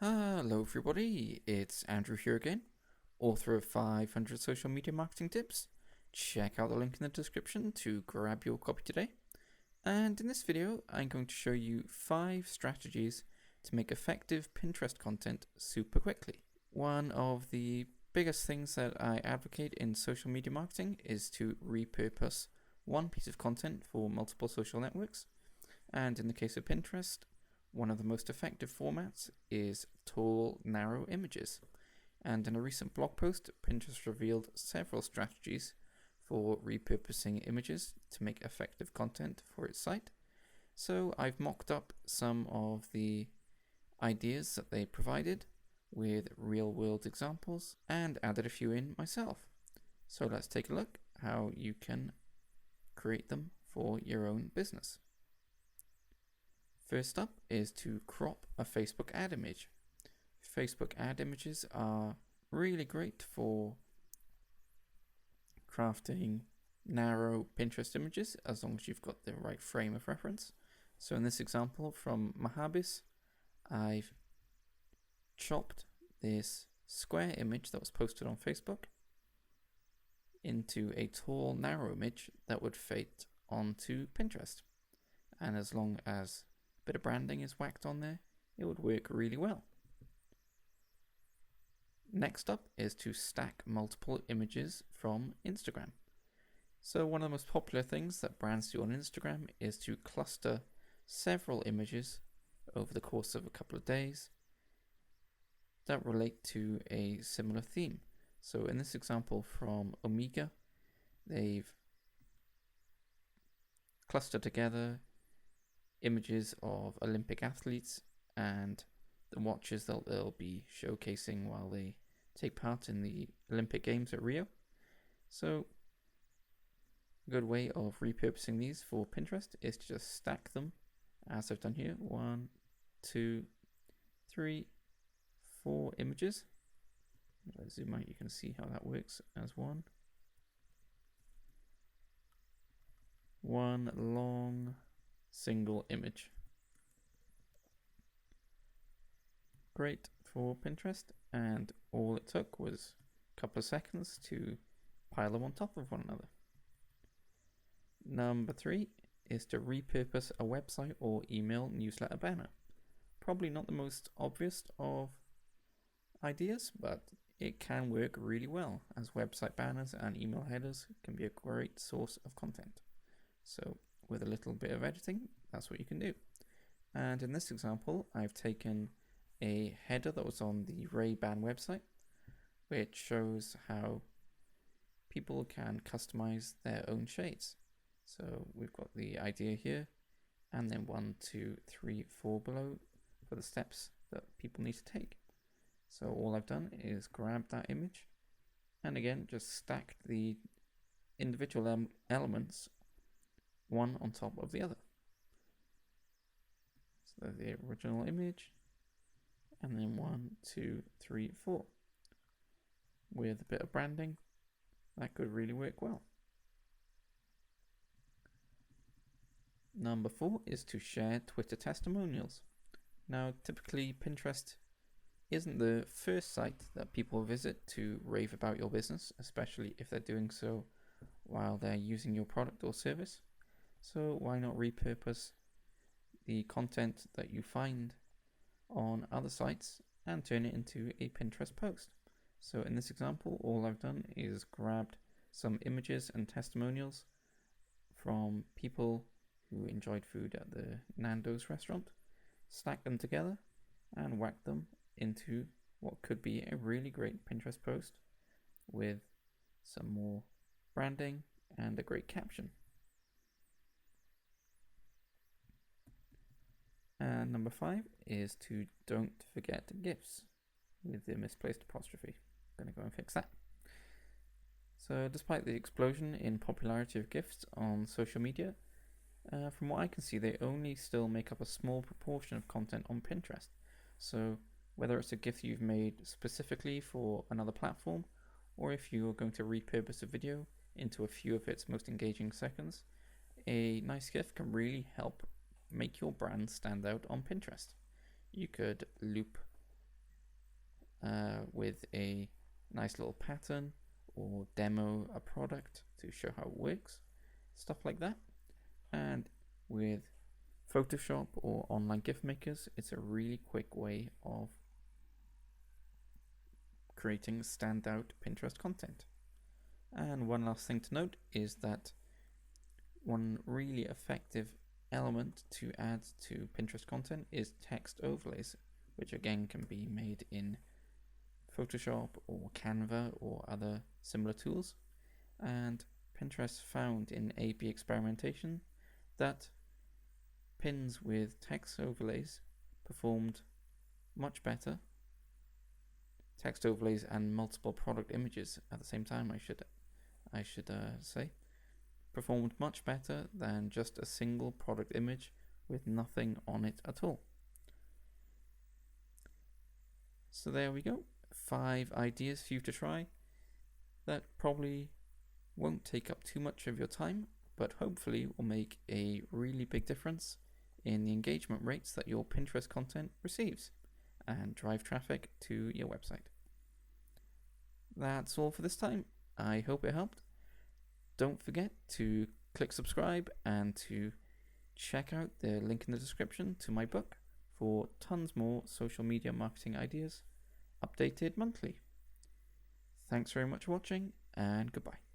Hello everybody, it's Andrew here again, author of 500 Social Media Marketing Tips. Check out the link in the description to grab your copy today. And in this video, I'm going to show you 5 strategies to make effective Pinterest content super quickly. One of the biggest things that I advocate in social media marketing is to repurpose one piece of content for multiple social networks. And in the case of Pinterest, one of the most effective formats is tall, narrow images. And in a recent blog post, Pinterest revealed several strategies for repurposing images to make effective content for its site. So I've mocked up some of the ideas that they provided with real-world examples and added a few in myself. So let's take a look how you can create them for your own business. First up is to crop a Facebook ad image. Facebook ad images are really great for crafting narrow Pinterest images as long as you've got the right frame of reference. So in this example from Mahabis, I've chopped this square image that was posted on Facebook into a tall, narrow image that would fit onto Pinterest. And as long as a bit of branding is whacked on there, it would work really well. Next up is to stack multiple images from Instagram. So one of the most popular things that brands do on Instagram is to cluster several images over the course of a couple of days that relate to a similar theme. So in this example from Omega, they've clustered together images of Olympic athletes and the watches that they'll be showcasing while they take part in the Olympic Games at Rio. So a good way of repurposing these for Pinterest is to just stack them as I've done here. 1, 2, 3, 4 images. If I zoom out, you can see how that works as one long single image. Great for Pinterest, and all it took was a couple of seconds to pile them on top of one another. Number 3 is to repurpose a website or email newsletter banner. Probably not the most obvious of ideas, but it can work really well, as website banners and email headers can be a great source of content. So with a little bit of editing, that's what you can do. And in this example, I've taken a header that was on the Ray-Ban website, which shows how people can customize their own shades. So we've got the idea here, and then 1, 2, 3, 4 below for the steps that people need to take. So all I've done is grab that image and again just stacked the individual elements one on top of the other. So the original image, and then 1, 2, 3, 4. With a bit of branding, that could really work well. Number 4 is to share Twitter testimonials. Now, typically Pinterest isn't the first site that people visit to rave about your business, especially if they're doing so while they're using your product or service. So why not repurpose the content that you find on other sites and turn it into a Pinterest post? So in this example, all I've done is grabbed some images and testimonials from people who enjoyed food at the Nando's restaurant, stacked them together and whacked them into what could be a really great Pinterest post with some more branding and a great caption. And number 5 is to don't forget GIFs with the misplaced apostrophe. I'm going to go and fix that. So despite the explosion in popularity of GIFs on social media, from what I can see, they only still make up a small proportion of content on Pinterest. So whether it's a GIF you've made specifically for another platform, or if you're going to repurpose a video into a few of its most engaging seconds, a nice GIF can really help make your brand stand out on Pinterest. You could loop with a nice little pattern or demo a product to show how it works, stuff like that. And with Photoshop or online gift makers, it's a really quick way of creating standout Pinterest content. And one last thing to note is that one really effective element to add to Pinterest content is text overlays, which again can be made in Photoshop or Canva or other similar tools. And Pinterest found in A/B experimentation that pins with text overlays performed much better. Text overlays and multiple product images at the same time, I should say, performed much better than just a single product image with nothing on it at all. So there we go, 5 ideas for you to try that probably won't take up too much of your time, but hopefully will make a really big difference in the engagement rates that your Pinterest content receives and drive traffic to your website. That's all for this time. I hope it helped. Don't forget to click subscribe and to check out the link in the description to my book for tons more social media marketing ideas, updated monthly. Thanks very much for watching, and goodbye.